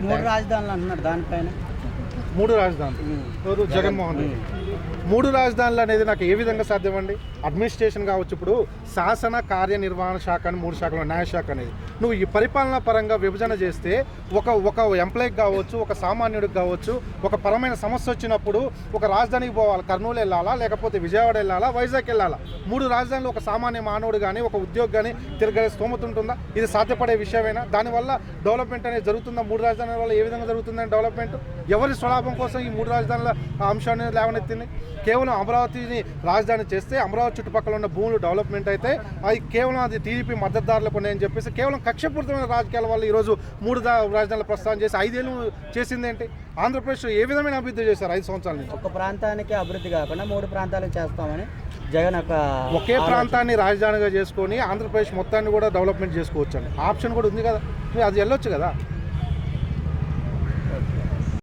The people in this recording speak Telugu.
మూడు రాజధానులు అంటున్నాడు దానిపైన. 3 రాజధానులు జగన్మోహన్ రెడ్డి 3 రాజధానులు అనేది నాకు ఏ విధంగా సాధ్యమండి? అడ్మినిస్ట్రేషన్ కావచ్చు, ఇప్పుడు శాసన కార్యనిర్వహణ శాఖ అని 3 శాఖలు, న్యాయశాఖ అనేది నువ్వు ఈ పరిపాలనా పరంగా విభజన చేస్తే ఒక ఎంప్లాయీకి కావచ్చు, ఒక సామాన్యుడికి కావచ్చు, ఒక పరమైన సమస్య వచ్చినప్పుడు ఒక రాజధానికి పోవాలి, కర్నూలు వెళ్ళాలా, లేకపోతే విజయవాడ వెళ్ళాలా, వైజాగ్ వెళ్ళాలా? 3 రాజధానులు ఒక సామాన్య మానవుడు కానీ ఒక ఉద్యోగి కానీ తిరగలే స్తోమత ఉంటుందా? ఇది సాధ్యపడే విషయమేనా? దానివల్ల డెవలప్మెంట్ అనేది జరుగుతుందా? 3 రాజధానుల వల్ల ఏ విధంగా జరుగుతుందని డెవలప్మెంట్? ఎవరి స్వలాభం కోసం ఈ 3 రాజధానుల అంశాన్ని లేవనెత్తింది? కేవలం అమరావతిని రాజధాని చేస్తే అమరావతి చుట్టుపక్కల ఉన్న భూములు డెవలప్మెంట్ అయితే అది కేవలం అది టీడీపీ మద్దతుదారులకు ఉన్నాయని చెప్పేసి కేవలం కక్షపూరితమైన రాజకీయాల వల్ల ఈరోజు 3 రాజధానుల ప్రస్తావన చేసి 5 ఏళ్ళు చేసింది ఏంటి? ఆంధ్రప్రదేశ్లో ఏ విధమైన అభివృద్ధి చేశారు 5 సంవత్సరాల నుంచి? ఒక ప్రాంతానికి అభివృద్ధి కాకుండా 3 ప్రాంతాలకు చేస్తామని జగన్ ఒకే ప్రాంతాన్ని రాజధానిగా చేసుకొని ఆంధ్రప్రదేశ్ మొత్తాన్ని కూడా డెవలప్మెంట్ చేసుకోవచ్చు అండి. ఆప్షన్ కూడా ఉంది కదా, అది వెళ్ళొచ్చు కదా.